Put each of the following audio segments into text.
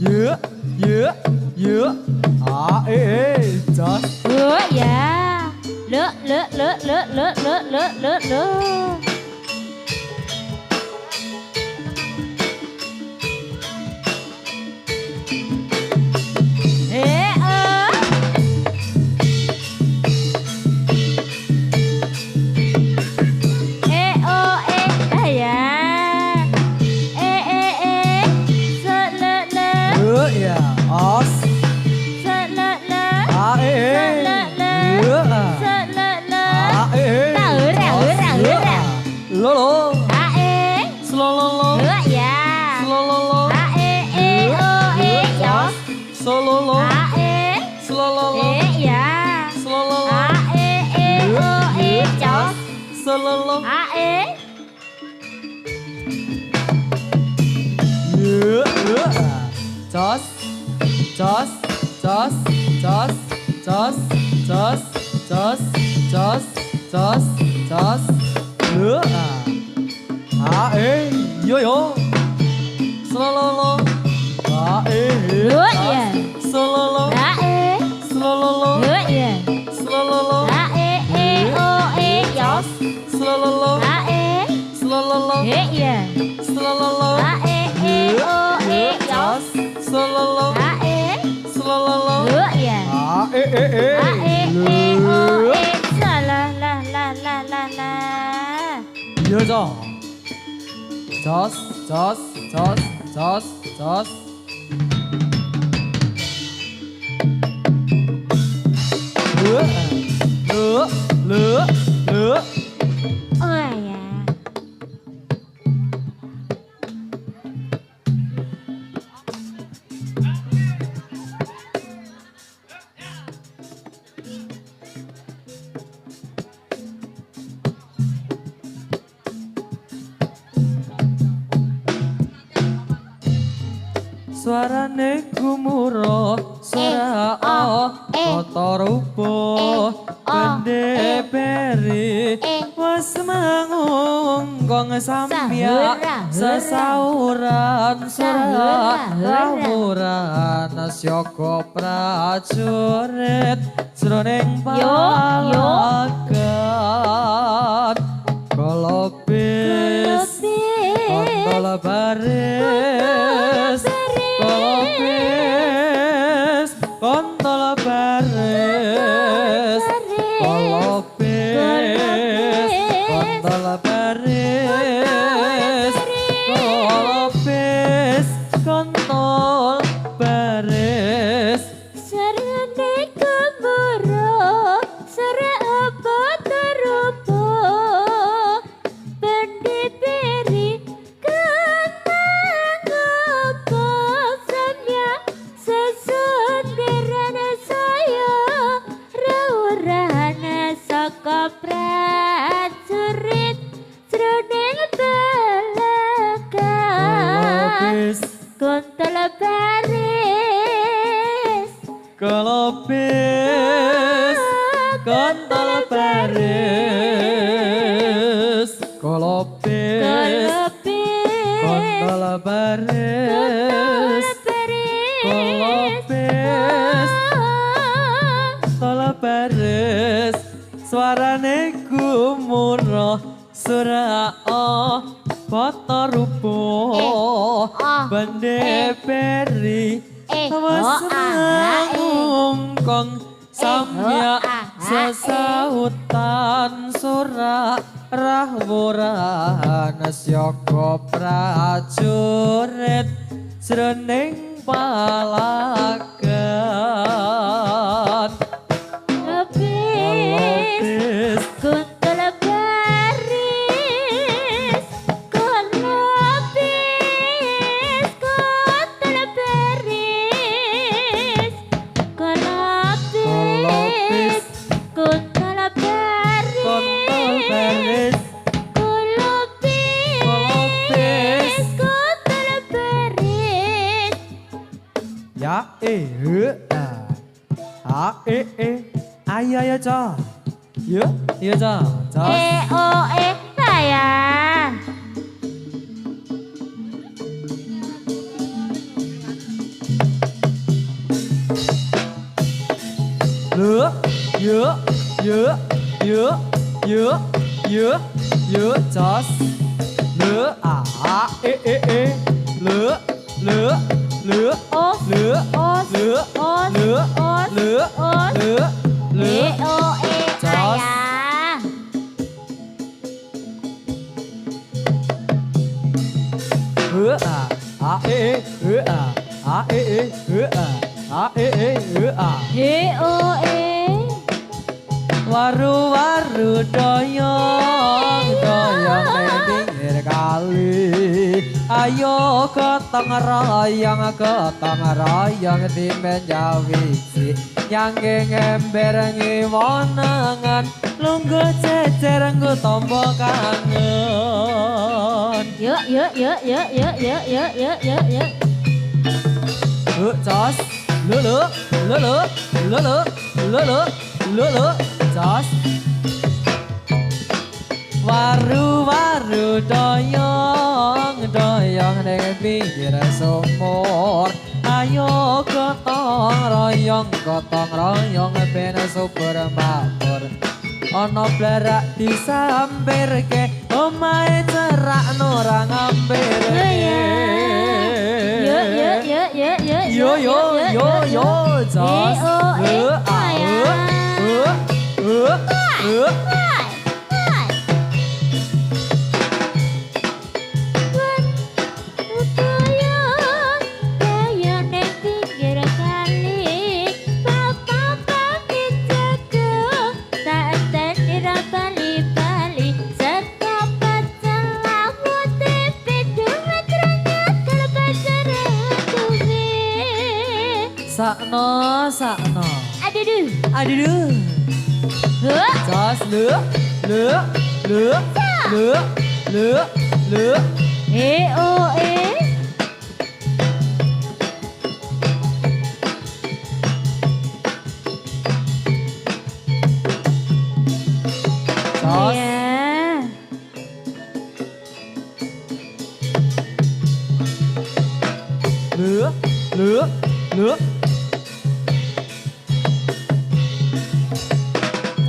Yeah, yeah, yeah. Ah, just. Yeah. Lửa. Suarane gumuruh suara kota rupo bende beri was mangung kong sampia sesauran suara lamuran syoko prajurit jroning palagan kolobis kontol baris kolopis kontol baris kolopis kontol baris kolopis kontol baris Sarane kemuro sare apa terupo bende beri kenang apa samya sesunderana saya rawurana saka prajurit jroning balagan kontol baris kolopis kontol baris kolopis kontol baris kolopis kontol baris suarane gumuruh surao foto rupo bende beri was mangungkong samya sesautan sura rahwuran syoko prajurit jroning palagan Kolopis kontol baris kolopis kontol baris kolopis kontol baris kolopis kontol baris ya ayo ayo co yuk iya co sayang Yuk, yuk, yuk, yuk, yuk, yuk, jos. Le, le, le, le, Os, le, os, le, os, le, os, le, os. le, le. Jos. Ayah. Waru-waru doyong doyong ning pinggir kali. Ayo gotong royong timen jawisi. Nyangge ngember ngiwonangan lungguh cecer nggo tombo kangen. Yuk. Jos, lulu, jos. Waru-waru doyong ning pinggir sumur. Ayo gotong royong ben subur makmur. Ana blerak disampirke omahe cerak ora ngampirke. Yo, jos. Sakno. Aduh. Jos, le. Jos. Le.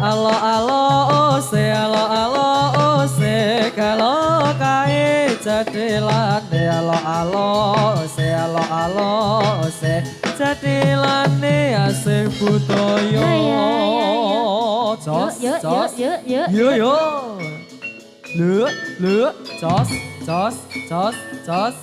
Alo ose kalau kae jadilane alo ose jadilane asih budaya. Jos. Yo. Le. Jos.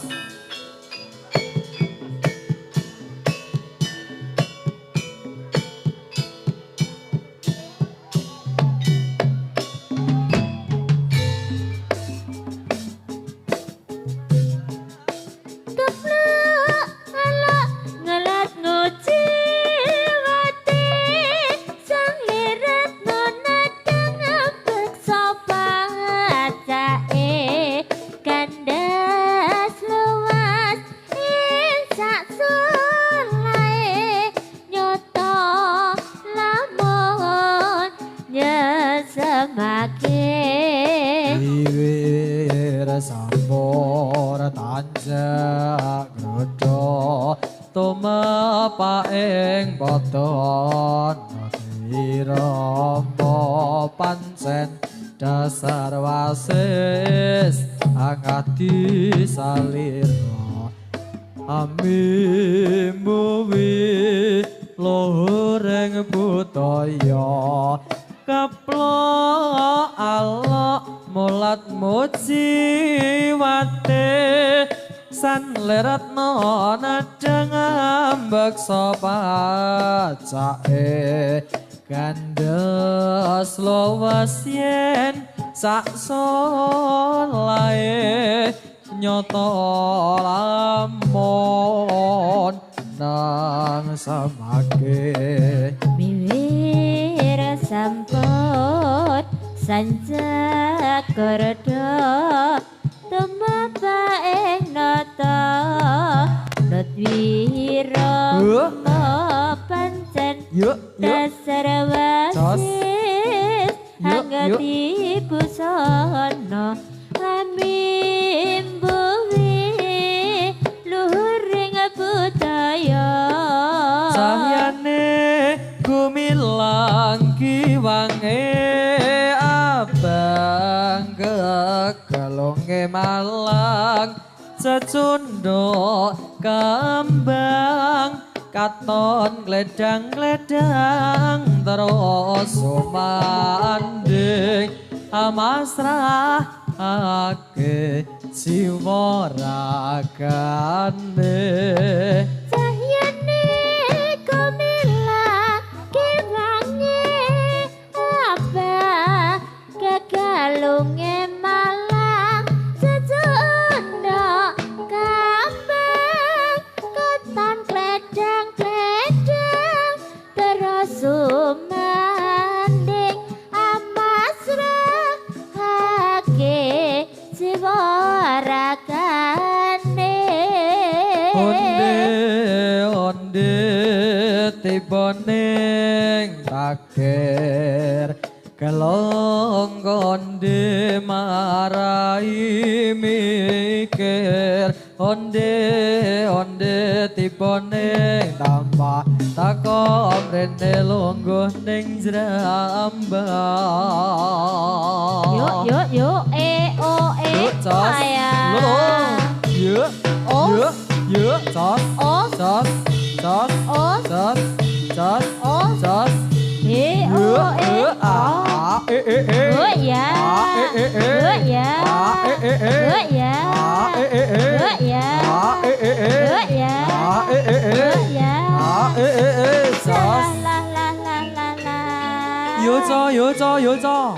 Wiwir sampur tanjak grodho tumepaing padha irama pancen dasar wasis angadi salira amimuwi lohoreng budaya keplok alok mulat muji wate san leratno nadang ambek sopacake gandes lowas yen sak solae nyoto lamun nang samake Wiwir samput sanjak grodho tumepaing nata nutwira pancen dasar wasis angati busana amimbuwi luhuring budaya sahyane gumilang ki malang cecunduk kembang katon gledang-gledang terus sumanding amasrahake jiwa ragane Cahyane kumilah kirange apa kegalunge malang cecunduk kambang ketan kledang-kledang terus sumanding amasrahake jiwa ragane onde tiba ning takir kelong konde marai mikir onde tiba ning tambah takom rene lungguh ning jrambang yuk Yuk, Cos. Yuk, Cos. Os. Cos. Cos. Os. Cos. Cos. Os. Cos. Ya ya 요저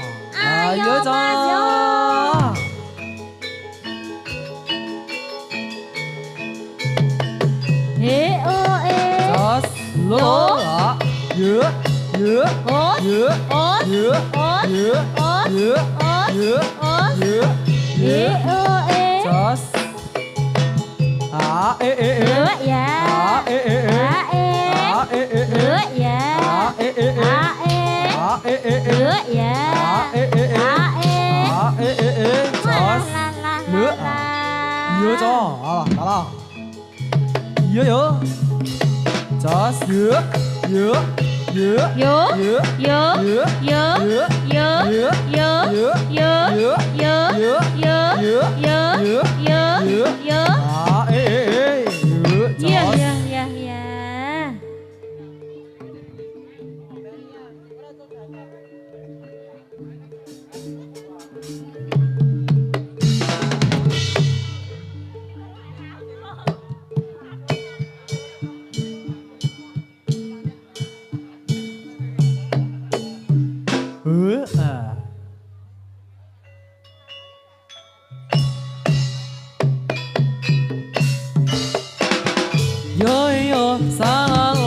Yo salah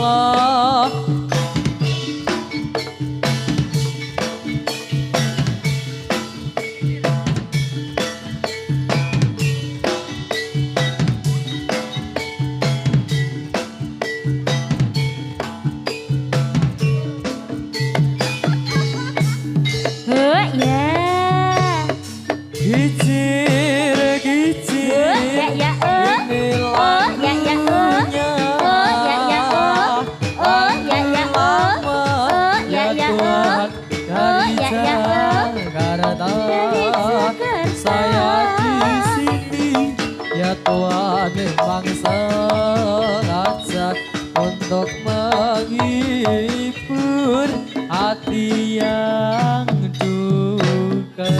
saya di sini ya Tuhan memang sengaja untuk menghibur hati yang duka.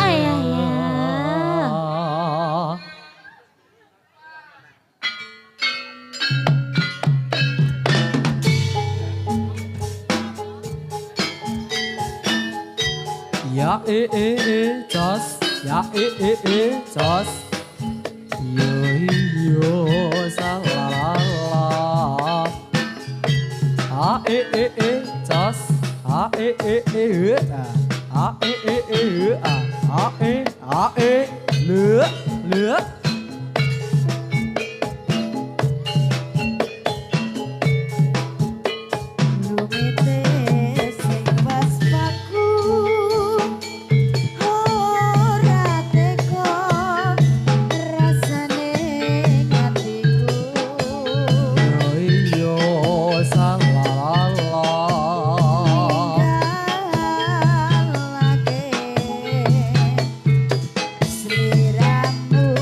Ya jos ya jos yo salah jos lửa Sliramu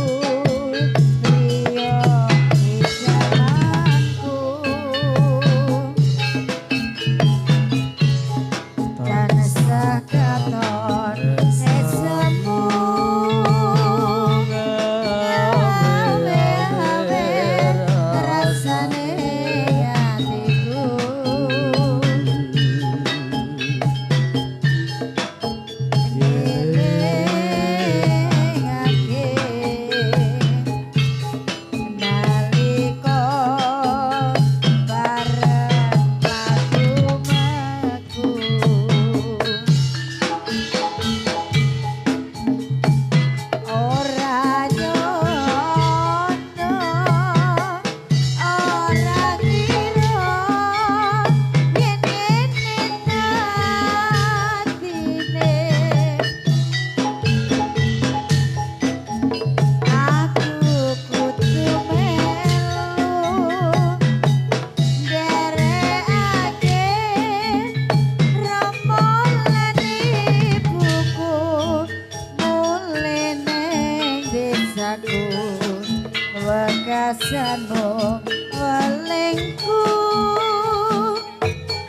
wagasanmu welingku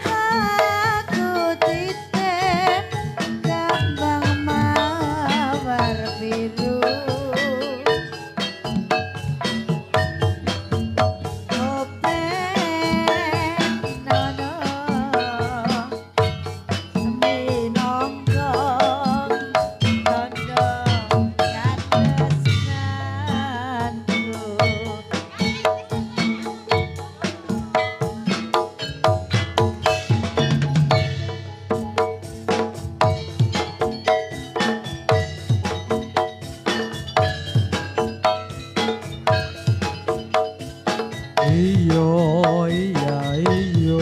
aku titip kembang mawar biru iyo iya iyo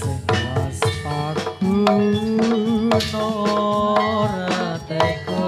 sing was aku ora teko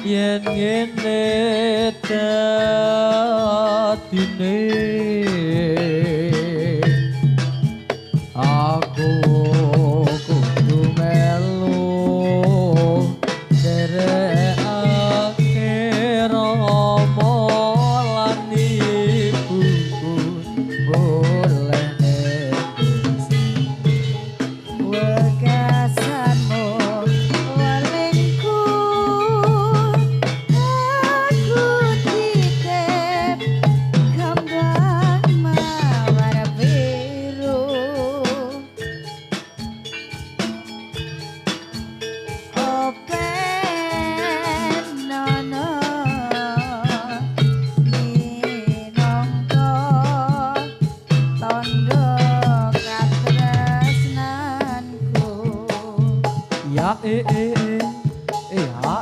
yen ngene dadine aku kudu melu derekake Rama lan ibuku boleh wagasanmu welingku aku titip kembang mawar biru open nono minangka tondo katresnanku ya ha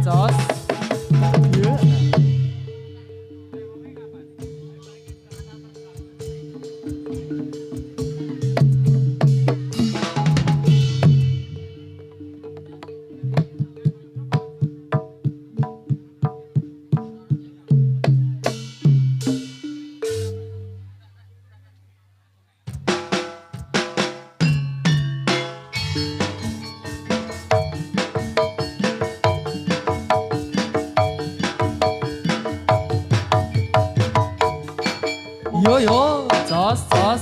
just yo ha just ha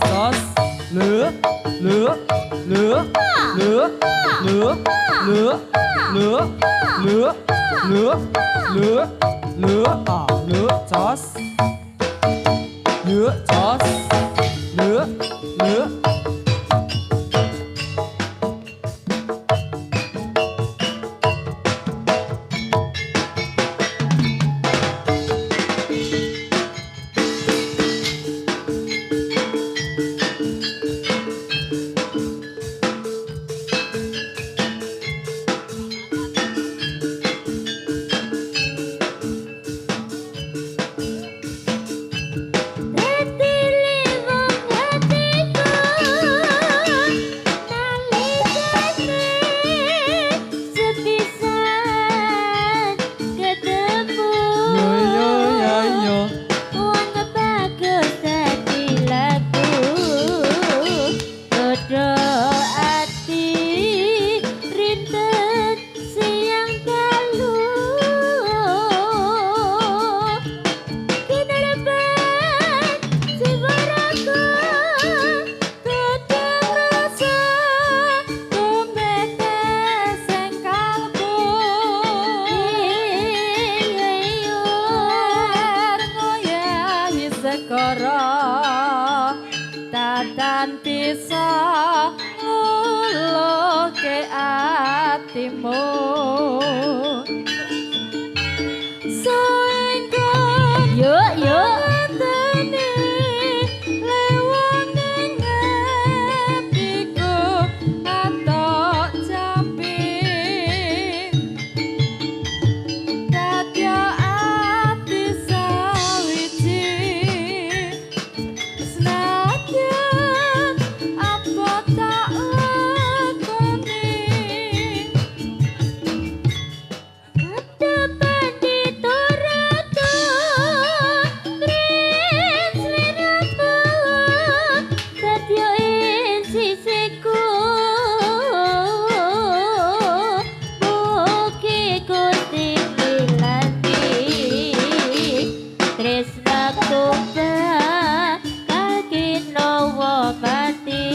ya just yo just lửa bisa nguluhke atimu saenggon yuk ngenteni lewone ngepiku atok jampi kadya ati sawiji senadyan apa tak lakoni kedepan diturut trin slirat belum kadya ing sisiku mugi Gusti milati tresnaku bakal kinawa pati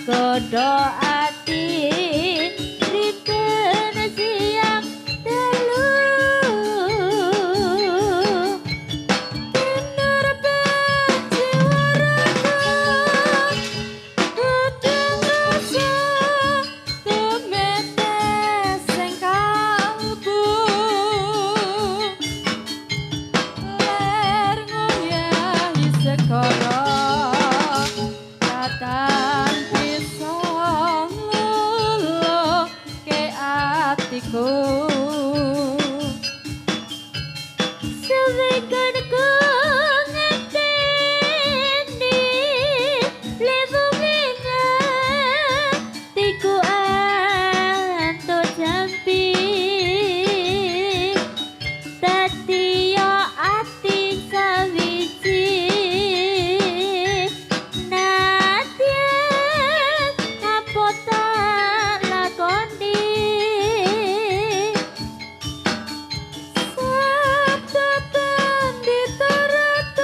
Godho ati riten siang dalu bener benci waraku kadang rasa tumetes sing kalbu ler ngoyahi segara datang pisang luluh ke atiku sewekanku ngenteni lewunge tiku antuk jampi dadi yo ati sawiji nadyan apa tak lakoni sabdaban diturut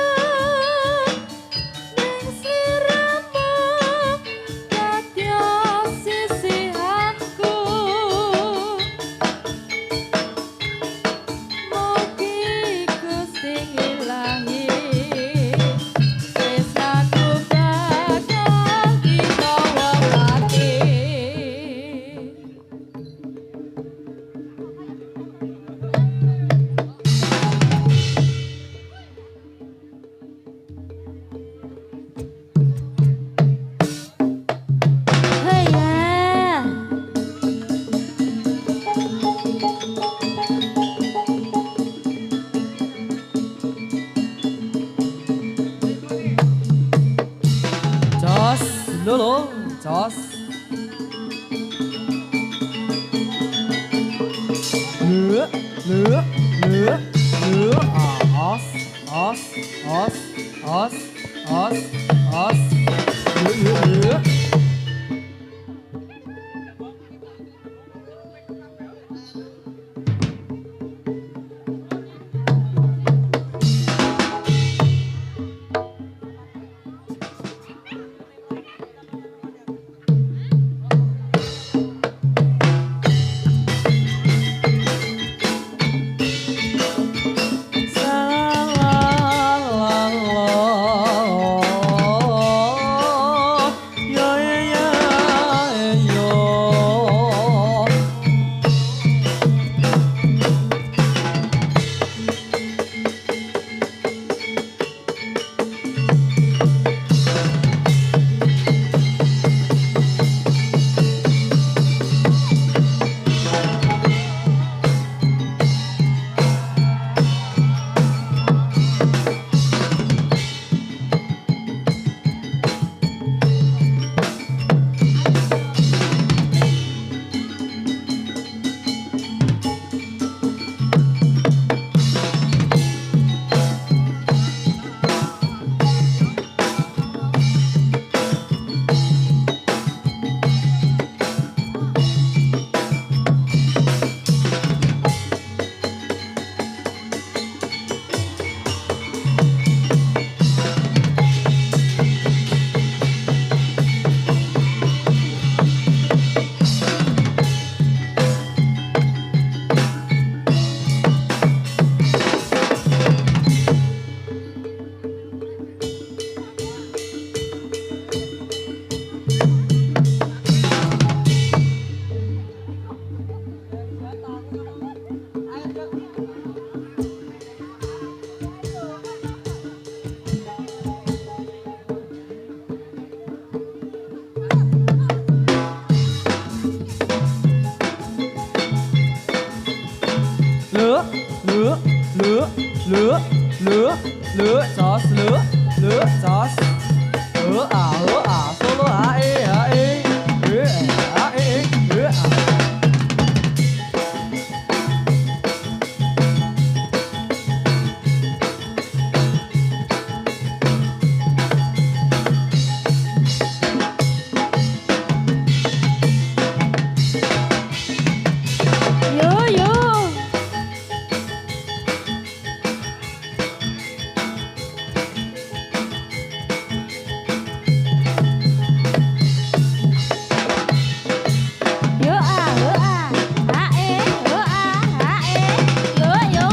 ning sliramu kadya sisihanku mugi Gusti ilahi tresnaku bakal kinawa pati Haya Jos lulu jos os os os os os os lửa gió lửa gió solo lửa Yo yo. Yo ha e yo yo.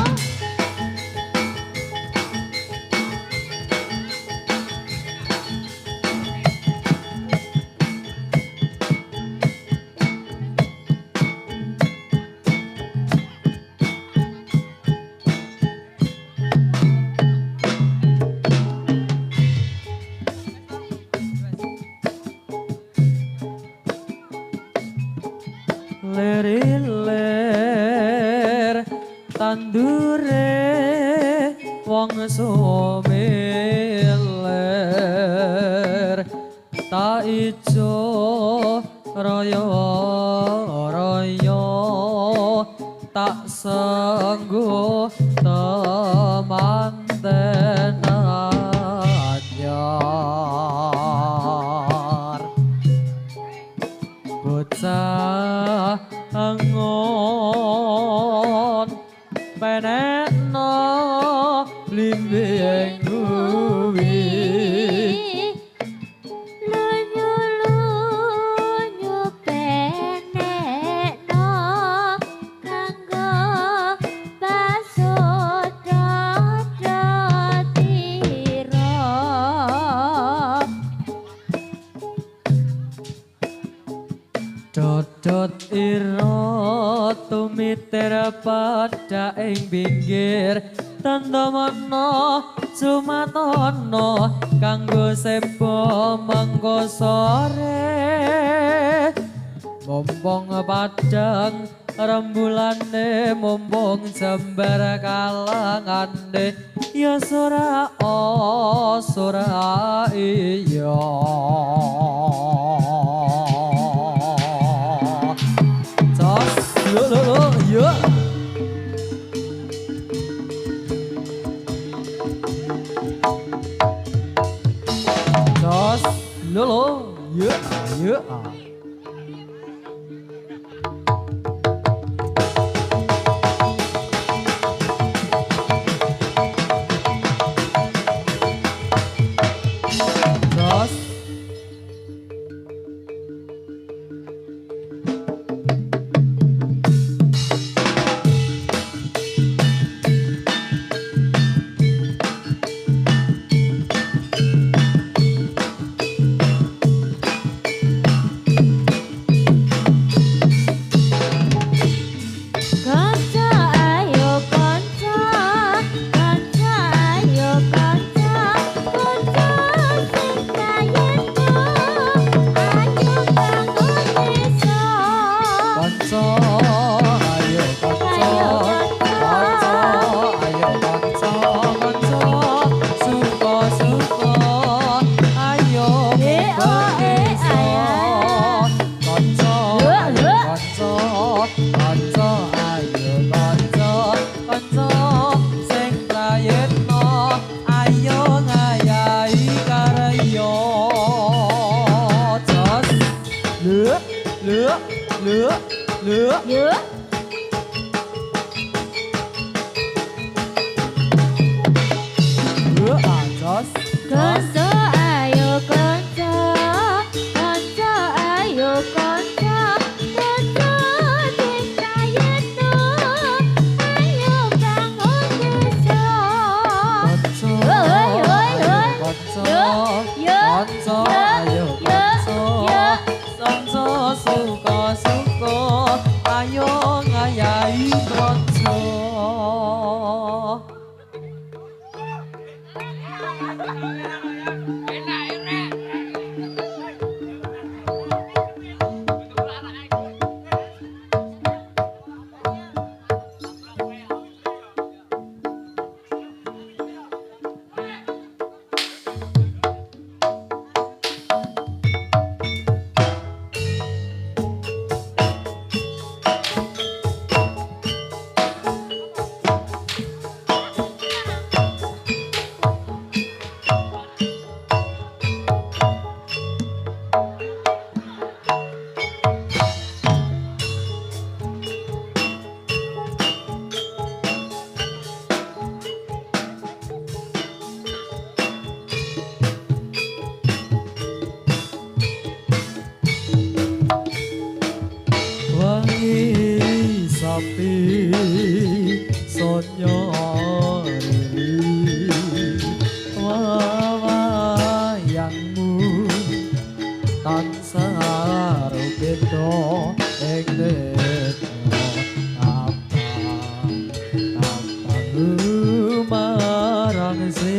ler tandure wong sumiler ta ijo raya raya tak sanggup temanten anyar bocah angon penekno blimbing kuwi Lunyu penekno kanggo basudha tira dodot ira tumiter pada ing pinggir tandamana sumatono kanggo sepo mangko sore mumpung padang rembulane mumpung jembar kalangane ya sora iya lo yo jos lo yo jos Kanca ayo kanca kanca ayo kanca kanca sing kayendo ayo bangun desa kanca ayo kanca suka ayo berdesa kanca ayo kanca sing prayitna ayo ngayahi karya jos lửa Yo jos kanca ayo kanca kanca ayo kanca kanca sing kayendo ayo bangun desa suka ayo ngayahi kanca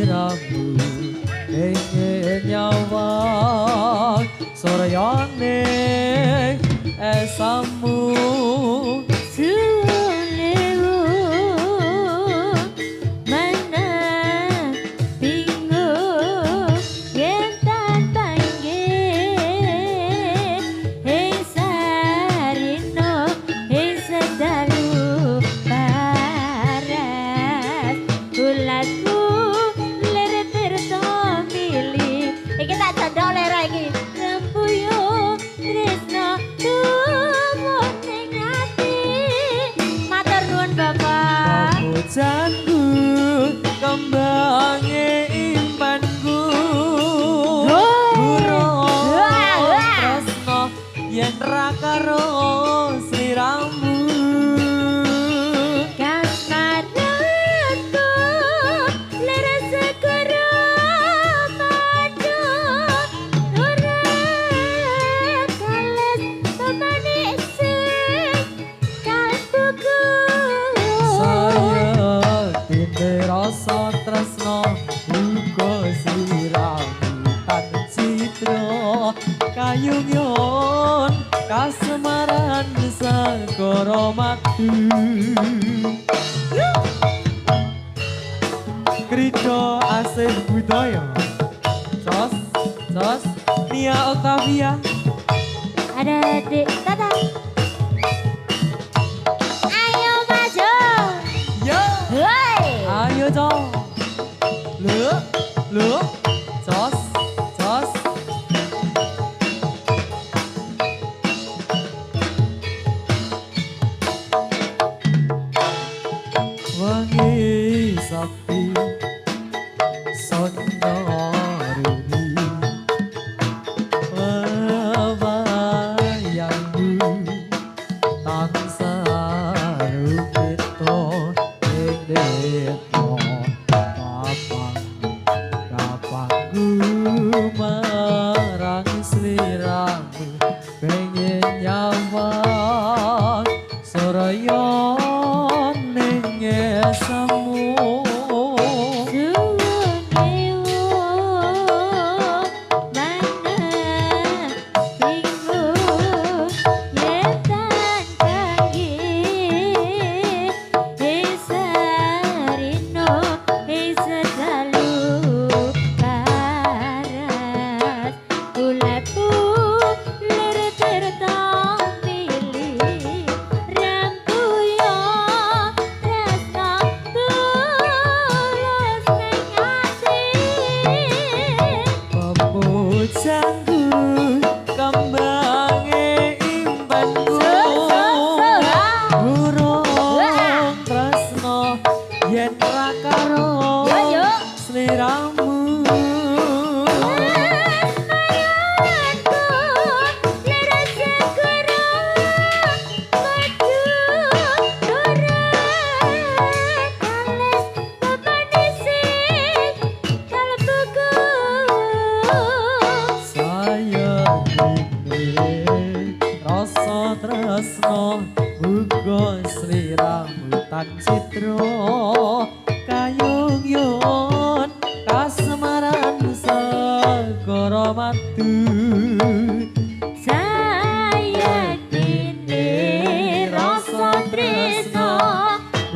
sliramu ingin nyawang soryane esamu Sulewu mana bingung yen tanpa inggih hei sarino hei sedalu paras ulatku lere pertomili iki tak jandol lere iki rempuyo tresno Janku kembange impanku tresno yen ra karo sliramu kasmaratku lere segera madu ora kales pemanis kalbuku rasa tresno uga sliramu tan citra kayungyon kasemaran segara madu Krida Asih Budaya Jos Nia Octavia ada adik tata ayo maju yo hei ayo dong lu Jos wangi sapi sonyoruni bayangmu tansah rupito ing depo kapangku marang sliramu pengen nyawang soraya ning esamu tresno muga sliramu tan citra kayungyon kasemaran segara madu saya kini rasa tresno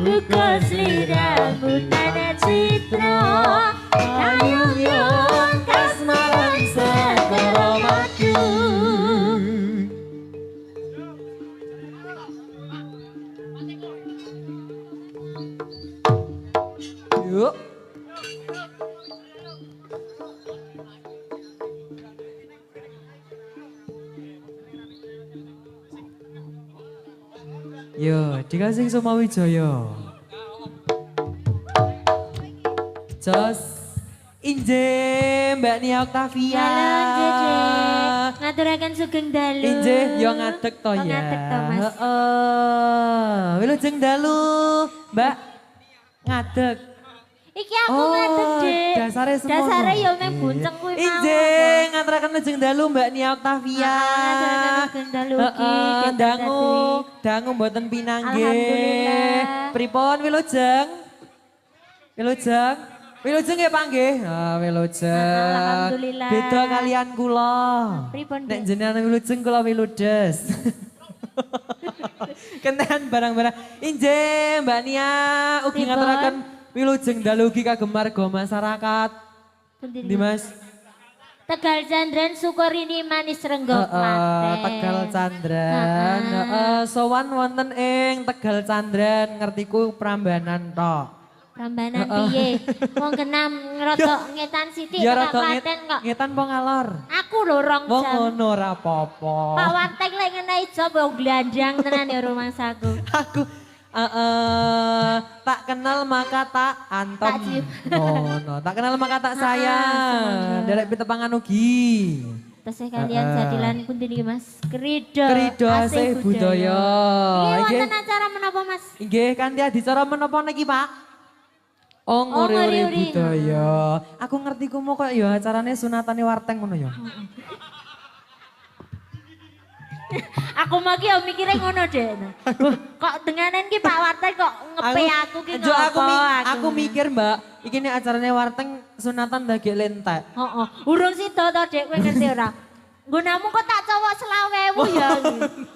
muga sliramu tan citra kayungyon kasemaran segara madu. Yuk. Yo, dikasih sama Wijaya. Jos, Inje Mbak Nia Octavia. Halo Jeje, ngaturaken sugeng dalu. Inje, yo ngadeg to ya. Ngadeg to Mas. Wilujeng dalu, Mbak. Ngadeg. Iki aku ngadeg, Dek. Dasare semono. Dasare yo nang bunceng kuwi mau. Inje, ngaturaken lujeng dalu Mbak Nia Octavia. Ngaturaken sugeng dalu iki. Dangu mboten pinanggih. Alhamdulillah. Pripun wilujeng? Wilujeng? Wilujeng nggih panggih. Wilujeng. Alhamdulillah. Beda kalian kula. Pripun, Nek Dek? jenengan wilujeng kula wiludes. Kentean barang-barang. Injih Mbak Nia ugi Pripun? ngaturaken wilujeng dalu ugi kagem marga masyarakat. Pundi Di Mas? Tegal Candran Sukorini Manis Renggok Klaten. Tegal Candran. Sowan wonten ing Tegal Candran ngertiku Prambanan tok. Prambanan piye? Wong genam ngerotok ngetan sithik Ya tekan rada Klaten kok. ngetan po ngalor. Aku lho rong Wong jam. ngono ora apa-apa. Pak Wartek lek ngene ijo wong glandang tenan ya rumangsaku. Aku tak kenal maka tak antem. Tak cium. No. Tak kenal maka tak sayang. Derek pitepangan ugi. Tesih kalian jadilan pundi niki Mas? Kerido. Kerido asih budaya. Ini Inggih. wonten acara menapa Mas? Inggih kanthi adicara menapa niki, Pak? Oh, ngori-ori ngori-ori. budaya. Aku ngerti kumo kok ya acarane sunatane Warteng ngono ya. Aku mau ki yo mikire ngono, Dek. Kok denganen ki Pak Wartek kok ngepe aku ki Jo, ngopo aku mikir, Mbak, iki nek acarane Warteng sunatan dagek lentek. Heeh. Urung sida to, Dek, kowe ngerti ora? Nggunamu kok tak cowok 20.000 ya.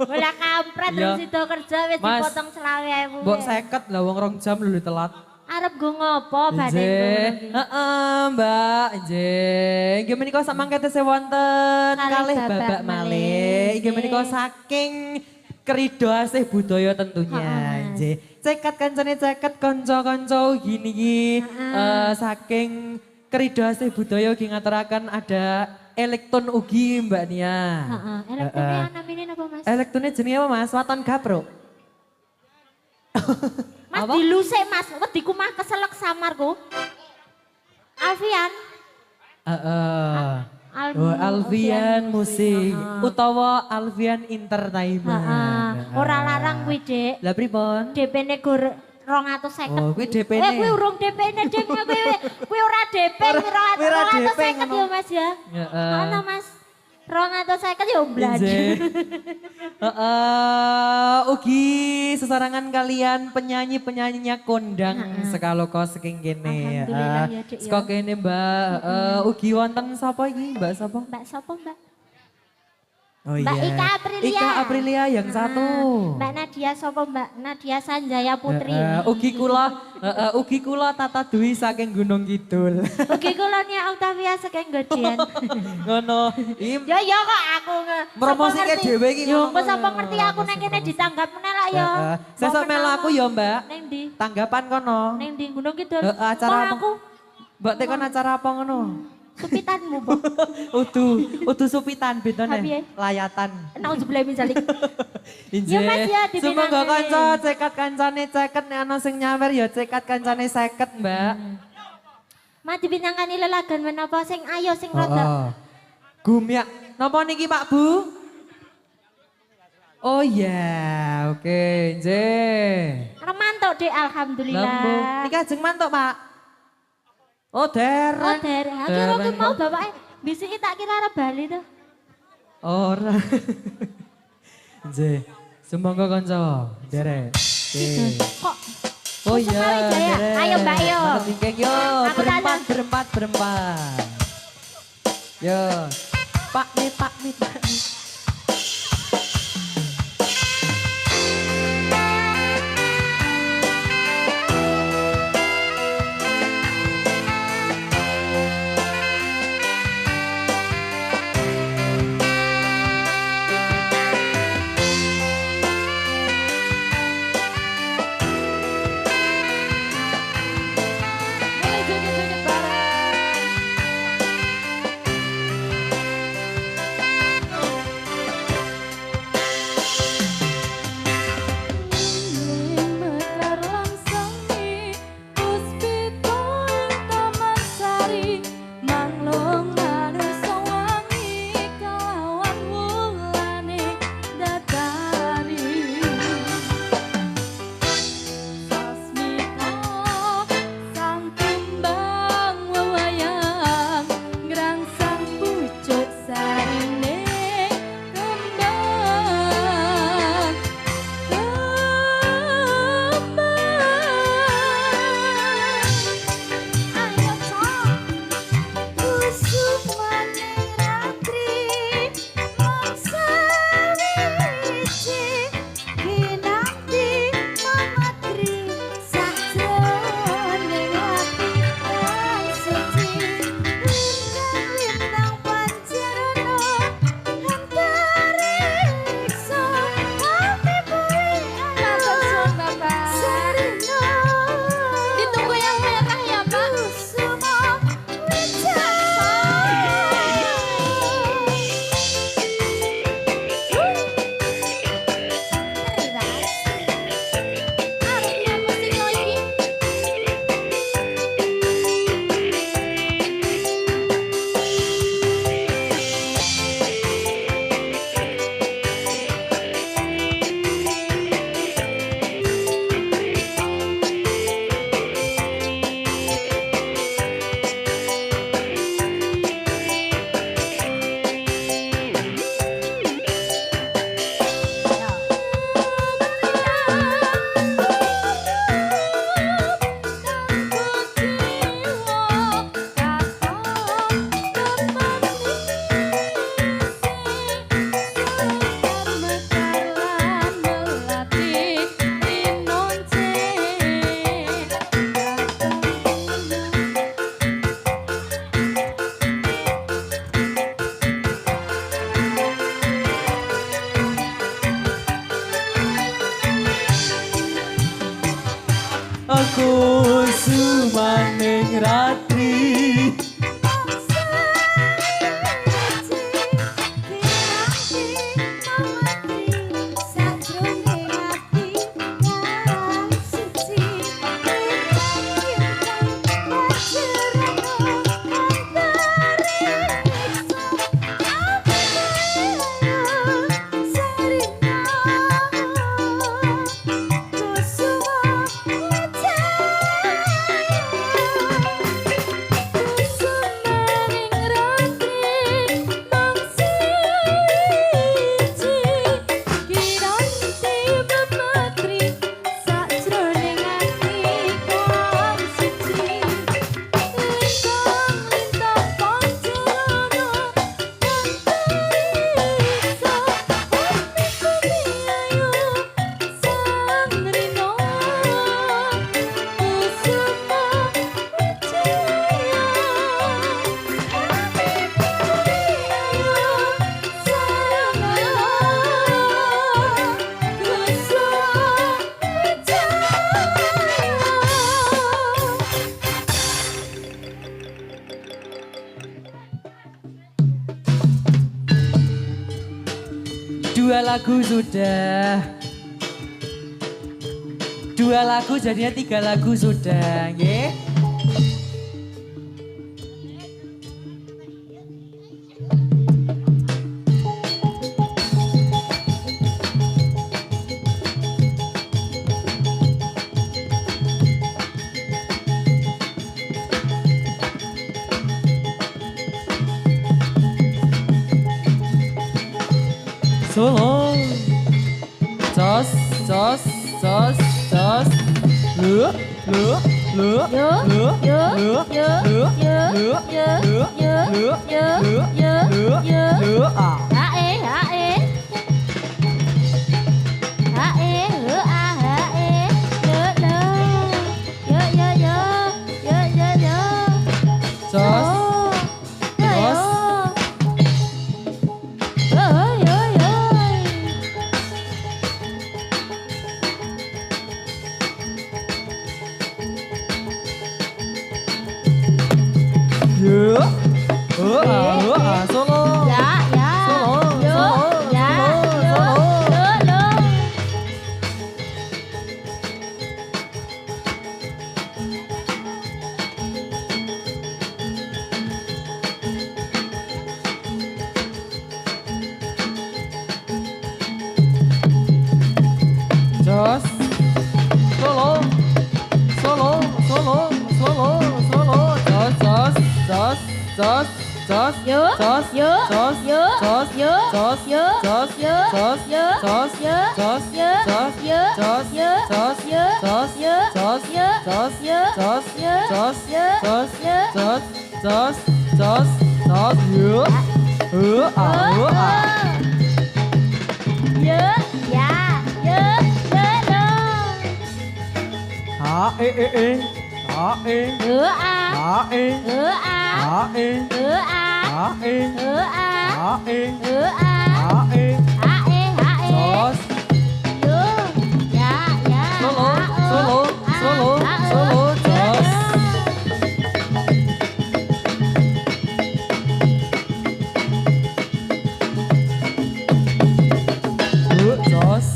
Bola kampret Iya. urung sida kerja wis Mas, dipotong 20.000. Mbok 50 lah wong 2 jam lho telat. Arep go ngopo badhe Nggih. Mbak, nggih. Inggih menika sak mangkete sewonten Kalih kalih babak babak malih. malih. Inggih menika Nggih. saking kerido asih budaya tentunya. Nggih. Cekat kancane ceket kanca-kanca ugi niki saking kerido asih budaya ugi ngaturaken ada elektron ugi Mbak Nia. Heeh. Elektronik namine napa Mas? Elektronnya jenenge apa Mas? Waton Gapro. Mas Apa? dilusik Mas, wediku mah keselek samarku. Alfian. Alfian musik utawa Alfian entertainment. Ora larang kuwi, Dek. Lah pripun? DP-ne gur 250. Oh, kuwi DP-ne. Kuwi urung DP-ne, Dek. Kuwi ora DP, kuwi Ora DP 250 ya, Mas ya. Heeh. Ana, Mas. 250 ya blaju. Injih. Ugi sesarangan kalian penyanyi-penyanyinya kondang sekaloka saking kene. Alhamdulillah ya, Dik, ya. Saka kene Mbak, ugi wonten sapa iki? Mbak sapa? Mbak sapa, Mbak? Oh Mbak iya. Ika Aprilia. Ika Aprilia yang satu. Mbak Nadia sapa, Mbak? Nadia Sanjaya Putri. Ugi kula Tata Dwi saking Gunung Kidul. Oke, kula Nia Octavia saking Godian. Ngono. Ya ya kok aku Promosike dhewe iki Yo, ngono. kok sapa ngerti aku nang kene ditanggap meneh lak ya. Sesuk melu aku ya, Mbak. Ning ndi? Tanggapan kono. Ning ndi Gunung Kidul? Acara Mau apa? aku Mbak tekon acara apa ngono? supitanmu, Bok. Udu supitan bedone. Piye? Layatan. Nang sebelah misalik. Injih. Ya, Mas, ya, dipinangke. Semoga kanca cekat kancane ceket nek ana sing nyawer ya cekat kancane 50, Mbak. Ma dipinangkani lelagan menapa sing ayo sing rada. Gumyak. Napa niki Pak Bu? Oh iya, oke, nggih. Remantuk, Dek, alhamdulillah. Lambu. Niki ajeng mantuk, Pak. Oh, dereng. Oh, dereng. Aku kira ki mau bapake bisiki tak kira arep bali to. Ora. Nggih. Semoga kanca dereng. Nggih. Kok Oh Kusuma iya, Wijaya. dereng. Ayo, Mbak, yo. Mantap tingkeng yo, Aku berempat, dalam. berempat, berempat. Yo. Pak nih, Pak nih, Pak nih. 2 lagu sudah. 2 lagu jadinya 3 lagu sudah, nggih. Solo. Jos, jos, jos, jos. Lu, lu, lu, Yo, lu, yo, lu, yo, lu, yo, lu, yo, lu, yo, lu, yo, lu, yo, lu, yo. lu, ah. Hae, hae. Hae, he, a, hae. Yo, lo. Yo, yo, yo. Yo, yo, yo. Jos, Yo, yo. jos. Yo, yo, yo. Yo. Ah, solo. Ya, ya. Solo, Yo, solo, ya, solo, yo, solo. yo, lo. Jos. Solo. Solo, solo, solo, solo. Jos, jos, jos, jos, jos. Yo, Jos, yo, jos, yo, jos, yo, jos, yo, jos, yo, jos, yo, jos, yo, jos, yo, jos, yo, jos, yo, jos, yo, jos, yo, jos, yo, jos, yo, jos, yo, jos, yo, jos, yo. jos, jos, jos, jos, yo. Ah, ah. Yo, ya, yo, yo, lo. Ha, ha, Yo, a, ha, yo, a, ha, yo, a, ha, yo, a, ha, yo, a, ha, hae, jos. yo, ya, ya, Solo, a, o, solo, a, solo, a, o, solo, yo, jos. Jos.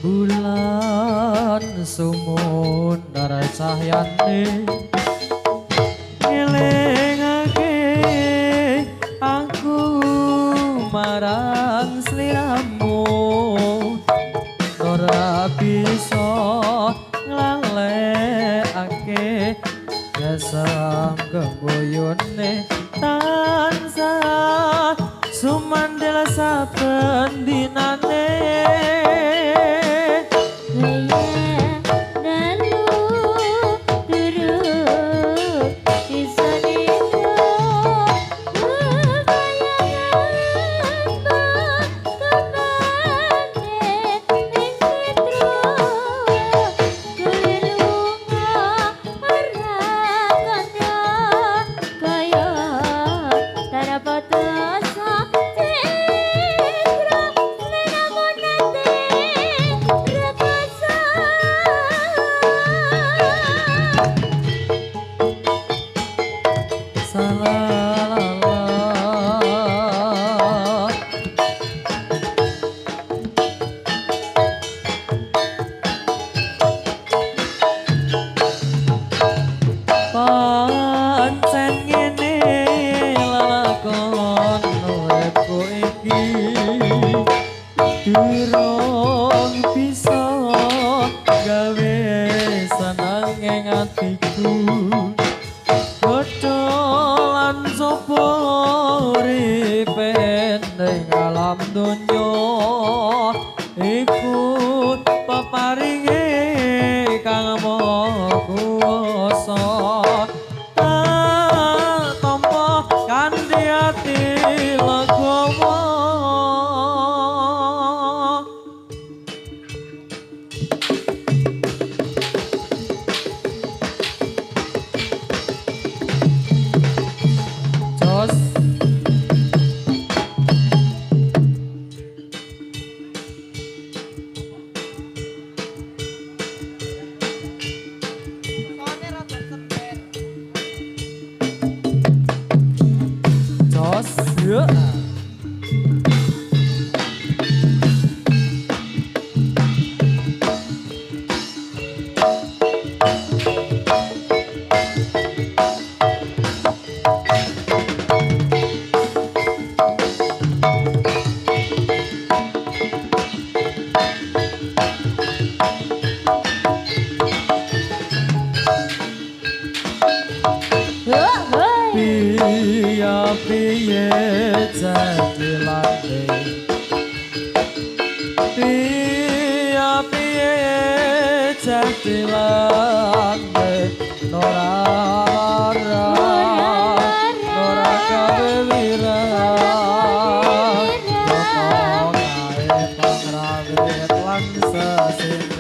rembulan sumundara cahyane bisa nglalekake dasam kembuyune tansah sumandel saben dinane. Pancen ngene lakon uripku iki durung bisa gawe seneng ing atiku kodolan sapa uripe ning alam donya iku peparinge kang maha kuwasa. Yeah. Piye jadi landing piye jadi landing Nora kawira Nora kae pangrawit lan sesine